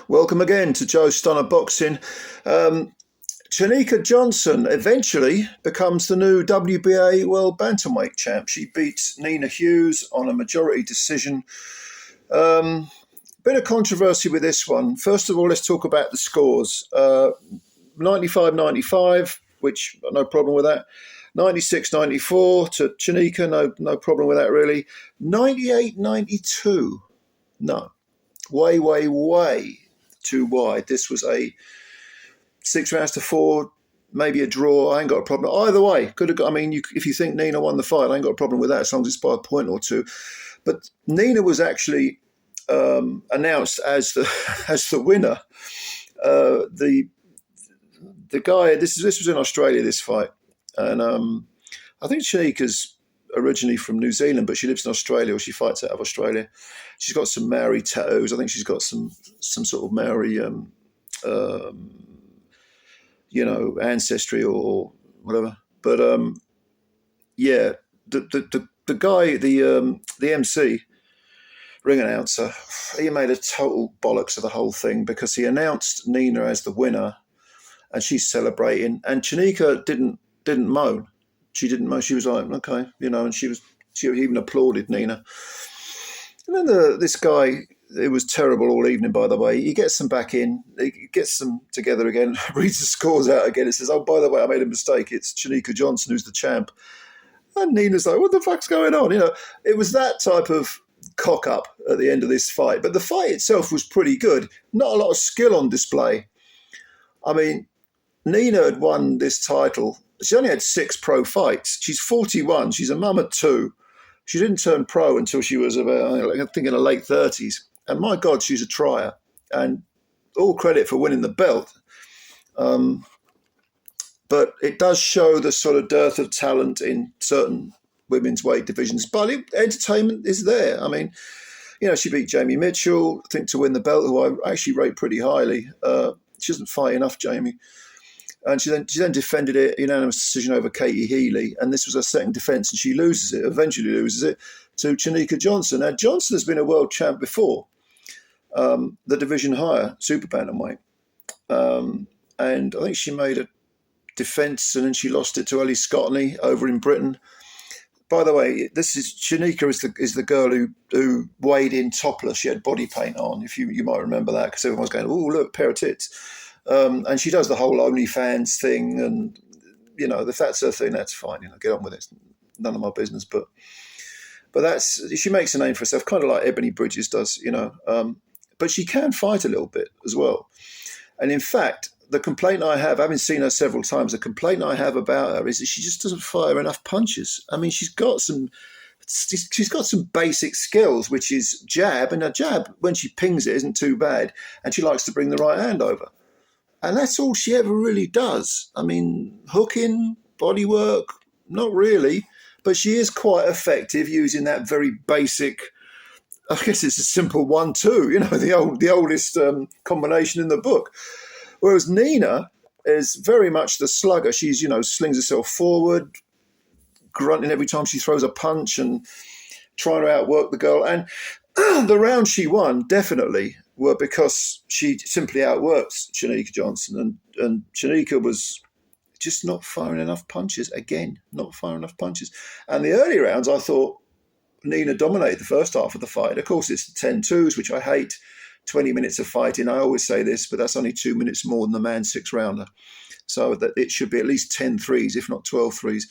Welcome again to Joe Stunner Boxing. Cherneka Johnson eventually becomes the new WBA World Bantamweight champ. She beats Nina Hughes on a majority decision. Bit of controversy with this one. First of all, let's talk about the scores. 95-95, which no problem with that. 96-94 to Cherneka, no problem with that really. 98-92, no. Way too wide. This was a 6 rounds to 4, maybe a draw. I ain't got a problem. Either way, could have got. I mean, if you think Nina won the fight, I ain't got a problem with that as long as it's by a point or two. But Nina was actually announced as the winner. The guy. This was in Australia. This fight, and I think Cherneka's originally from New Zealand, but she lives in Australia, or she fights out of Australia. She's got some Maori tattoos. I think she's got some sort of Maori, ancestry or whatever. But yeah, the guy, the MC, ring announcer, he made a total bollocks of the whole thing because he announced Nina as the winner, and she's celebrating, and Cherneka didn't moan. She didn't moan. She was like, okay, and she even applauded Nina. And then this guy, it was terrible all evening, by the way. He gets them back in. He gets them together again, reads the scores out again. It says, oh, by the way, I made a mistake. It's Cherneka Johnson who's the champ. And Nina's like, what the fuck's going on? It was that type of cock up at the end of this fight. But the fight itself was pretty good. Not a lot of skill on display. I mean, Nina had won this title. She only had 6 pro fights. She's 41. She's a mum of 2. She didn't turn pro until she was about, I think, in her late 30s. And my God, she's a trier. And all credit for winning the belt. But it does show the sort of dearth of talent in certain women's weight divisions. But entertainment is there. I mean, she beat Jamie Mitchell, I think, to win the belt, who I actually rate pretty highly. She doesn't fight enough, Jamie. And she then defended it, unanimous decision over Katie Healy. And this was her second defence, and she eventually loses it to Cherneka Johnson. Now, Johnson has been a world champ before, the division higher, super bantamweight. And I think she made a defence, and then she lost it to Ellie Scottney over in Britain. By the way, Cherneka is the girl who weighed in topless. She had body paint on, if you might remember that, because everyone was going, oh, look, pair of tits. And she does the whole OnlyFans thing, and if that's her thing, that's fine. Get on with it. It's none of my business. But she makes a name for herself, kind of like Ebony Bridges does. But she can fight a little bit as well. And in fact, the complaint I have, having seen her several times, the complaint I have about her is that she just doesn't fire enough punches. I mean, she's got some basic skills, which is jab, and her jab, when she pings it, isn't too bad, and she likes to bring the right hand over. And that's all she ever really does. I mean, hooking, body work, not really. But she is quite effective using that very basic, I guess it's a simple 1-2, the oldest combination in the book. Whereas Nina is very much the slugger. She's, slings herself forward, grunting every time she throws a punch and trying to outwork the girl. And the round she won, definitely, were because she simply outworked Cherneka Johnson, and Cherneka was just not firing enough punches. Again, not firing enough punches. And the early rounds, I thought Nina dominated the first half of the fight. Of course, it's 10-2s, which I hate. 20 minutes of fighting. I always say this, but that's only 2 minutes more than the man's 6-rounder. So that it should be at least 10 threes, if not 12 threes.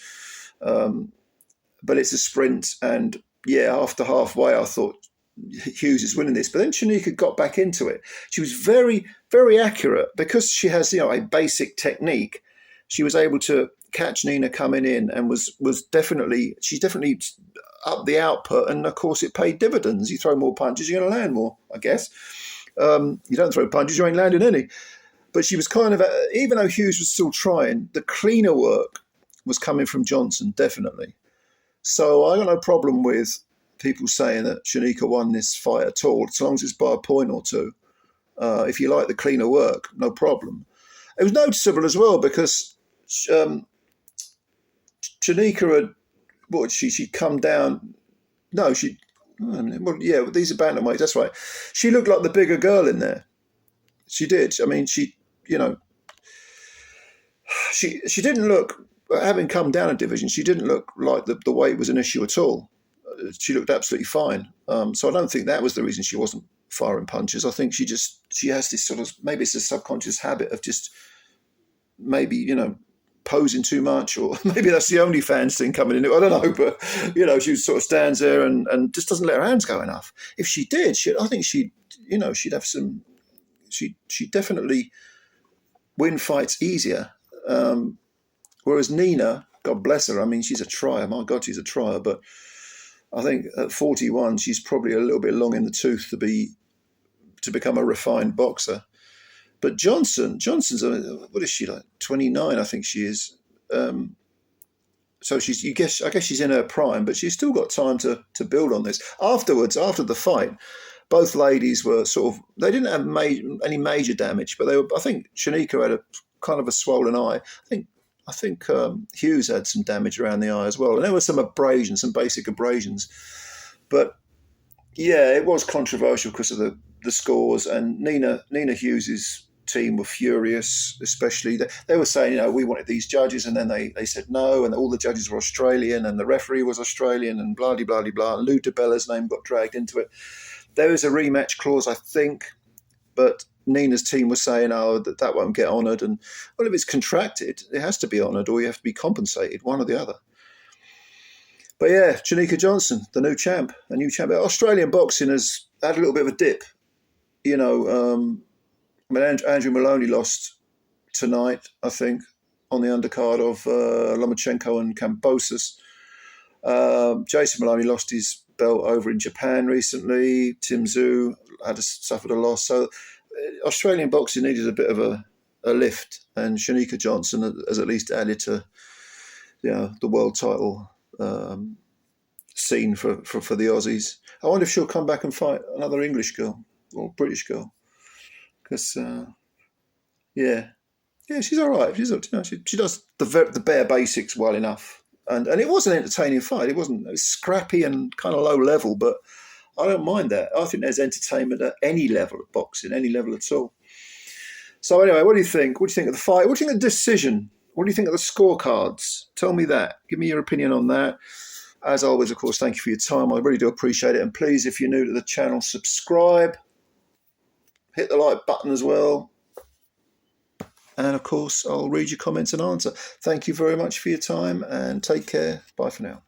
But it's a sprint, and yeah, after halfway, I thought Hughes is winning this. But then Cherneka got back into it. She was very, very accurate because she has, a basic technique. She was able to catch Nina coming in, and she's definitely up the output. And of course, it paid dividends. You throw more punches, you're going to land more, I guess. You don't throw punches, you ain't landing any. But she was kind of, even though Hughes was still trying, the cleaner work was coming from Johnson, definitely. So I got no problem with people saying that Cherneka won this fight at all, as long as it's by a point or two. If you like the cleaner work, no problem. It was noticeable as well because Cherneka had, she'd come down. These are bantamweights, that's right. She looked like the bigger girl in there. She did. I mean, you know, she didn't look, having come down a division, she didn't look like the weight was an issue at all. She looked absolutely fine. So I don't think that was the reason she wasn't firing punches. I think she has this sort of, maybe it's a subconscious habit of just maybe, posing too much, or maybe that's the only fans thing coming in. I don't know, but she sort of stands there and just doesn't let her hands go enough. If she did, I think she'd have some. She definitely win fights easier. Whereas Nina, God bless her, I mean, she's a trier. My God, she's a trier. But I think at 41, she's probably a little bit long in the tooth to become a refined boxer. But Johnson's, what is she, like 29? I think she is. So I guess she's in her prime, but she's still got time to build on this. Afterwards, after the fight, both ladies were sort of, they didn't have any major damage, but I think Cherneka had a kind of a swollen eye. I think Hughes had some damage around the eye as well, and there were some abrasions, some basic abrasions. But yeah, it was controversial because of the scores, and Nina Hughes's team were furious, especially they were saying, we wanted these judges, and then they said no, and all the judges were Australian, and the referee was Australian, and blah blah blah blah. And Lou DiBella's name got dragged into it. There is a rematch clause, I think, but Nina's team was saying, that won't get honoured. And well, if it's contracted, it has to be honoured, or you have to be compensated, one or the other. But yeah, Cherneka Johnson, the new champ, a new champ. Australian boxing has had a little bit of a dip. Andrew Maloney lost tonight, I think, on the undercard of Lomachenko and Kambosos. Jason Maloney lost his belt over in Japan recently. Tim Tszyu suffered a loss. So Australian boxing needed a bit of a lift, and Cherneka Johnson has at least added to the world title scene for the Aussies. I wonder if she'll come back and fight another English girl or British girl, because she's all right. She does the bare basics well enough. And it was an entertaining fight. It was scrappy and kind of low level, but I don't mind that. I think there's entertainment at any level of boxing, any level at all. So anyway, what do you think? What do you think of the fight? What do you think of the decision? What do you think of the scorecards? Tell me that. Give me your opinion on that. As always, of course, thank you for your time. I really do appreciate it. And please, if you're new to the channel, subscribe. Hit the like button as well. And of course, I'll read your comments and answer. Thank you very much for your time, and take care. Bye for now.